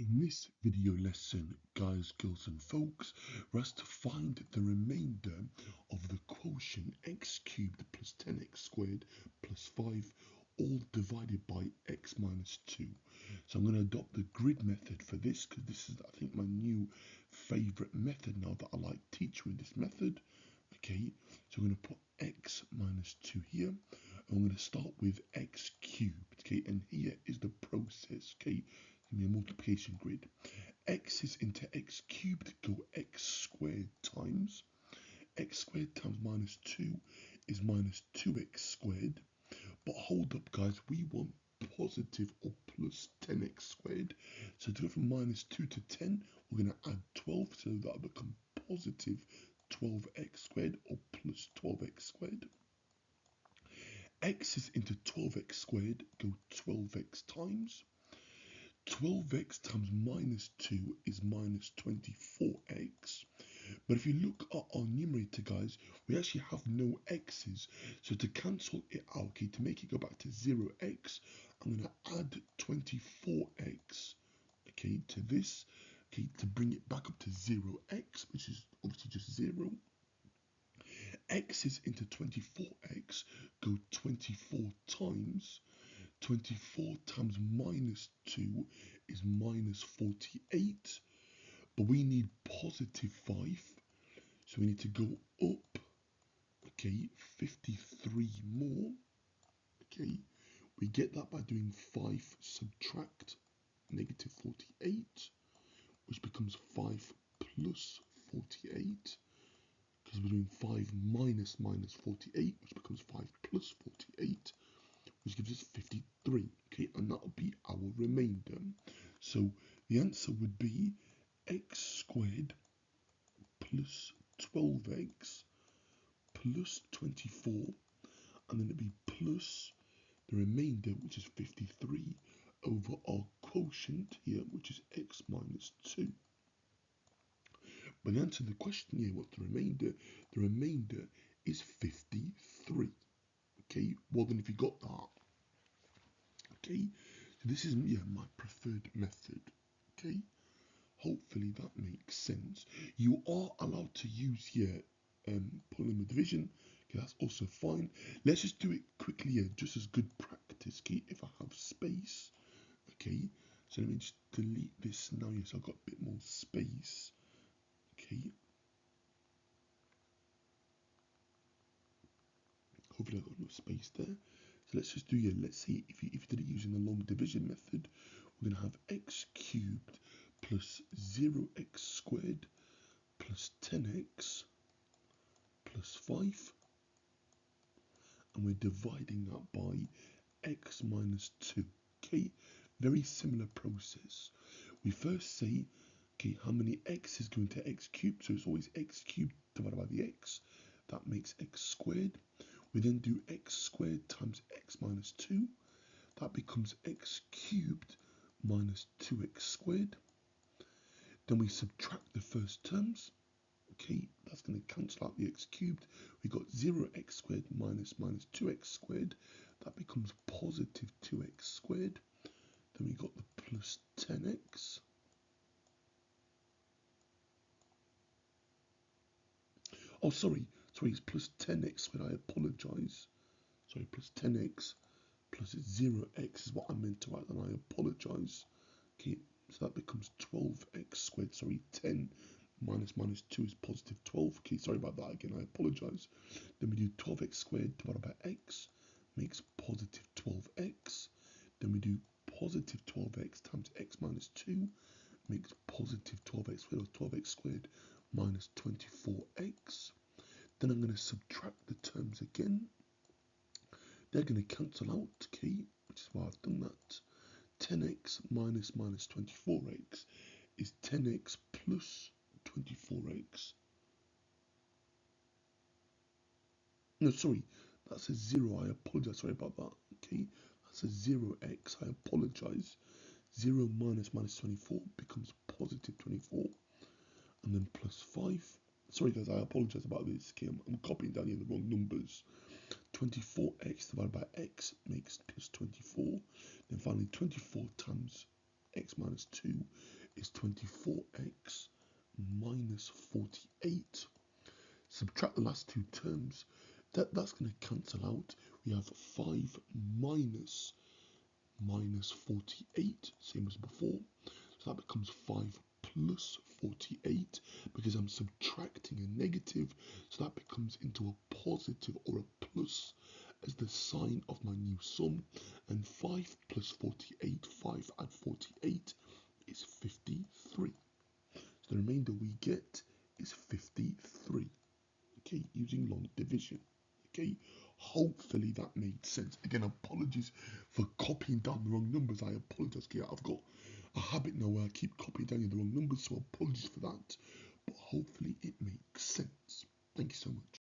In this video lesson, guys, girls and folks, we're asked to find the remainder of the quotient x cubed plus 10x squared plus 5 all divided by x minus 2. So I'm going to adopt the grid method for this because this is, I think, my new favorite method now that I like teaching with this method. Okay, so I'm going to put x minus 2 here. I'm going to start with x cubed, okay, and here is the process, okay. Give me a multiplication grid. X is into x cubed go x squared times. X squared times minus 2 is minus 2x squared. But hold up, guys, we want positive or plus 10x squared. So to go from minus 2 to 10, we're going to add 12, so that'll become positive 12x squared or plus 12x squared. X is into 12x squared, go 12x times. 12x times minus 2 is minus 24x. But if you look at our numerator, guys, we actually have no x's. So to cancel it out, okay, to make it go back to 0x, I'm going to add 24x, okay, to this, okay, to bring it back up to 0x, which is obviously just 0. X is into 24x, go 24 times. 24 times minus 2 is minus 48, but we need positive 5, so we need to go up, okay, 53 more, okay. We get that by doing 5 subtract negative 48, which becomes 5 plus 48, because we're doing 5 minus 48, which becomes 5 plus 48, which gives us 53, okay, and that'll be our remainder. So the answer would be x squared plus 12x plus 24, and then it'd be plus the remainder, which is 53, over our quotient here, which is x minus 2. But the answer to the question here, what's the remainder? The remainder is 53. Okay, well then if you got that, okay, so this is my preferred method, okay. Hopefully that makes sense. You are allowed to use here polynomial division, okay, that's also fine. Let's just do it quickly here, just as good practice, okay, if I have space, okay. So let me just delete this now, yes, I've got a bit more space, okay. Hopefully I've got enough space there. So let's just do, let's see, if you did it using the long division method, we're going to have x cubed plus 0x squared plus 10x plus 5. And we're dividing that by x minus 2. Okay, very similar process. We first say, okay, how many x is going to x cubed? So it's always x cubed divided by the x. That makes x squared. We then do x squared times x minus 2. That becomes x cubed minus 2x squared. Then we subtract the first terms. Okay, that's going to cancel out the x cubed. We got 0x squared minus 2x squared. That becomes positive 2x squared. Then we got the plus 10x. Oh, sorry, it's plus 10x squared. I apologize. Sorry, plus 10x plus 0x is what I meant to write, and I apologize. Okay, so that becomes 12x squared. Sorry, 10 minus 2 is positive 12. Okay, sorry about that again, I apologize. Then we do 12x squared divided by x makes positive 12x. Then we do positive 12x times x minus 2 makes positive 12x squared, or 12x squared minus 24x. Then I'm going to subtract the terms again. They're going to cancel out, okay, which is why I've done that. 10x minus 24x is 10x plus 24x. No, sorry, that's a 0. I apologize. Sorry about that. Okay, that's a 0x. I apologize. 0 minus 24 becomes positive 24, and then plus 5. Sorry, guys, I apologize about this. Okay, I'm copying down here the wrong numbers. 24x divided by x makes plus 24. Then finally, 24 times x minus 2 is 24x minus 48. Subtract the last two terms. That's going to cancel out. We have 5 minus 48, same as before. So that becomes 5 plus 48 because I'm subtracting a negative. So that becomes into a positive or a plus as the sign of my new sum. And 5 plus 48, 5 add 48 is 53. So the remainder we get is 53. Okay, using long division. Okay, hopefully that made sense. Again, apologies for copying down the wrong numbers. I apologize. Okay, I've got a habit now where I keep copying down the wrong numbers, so apologies for that. But hopefully it makes sense. Thank you so much.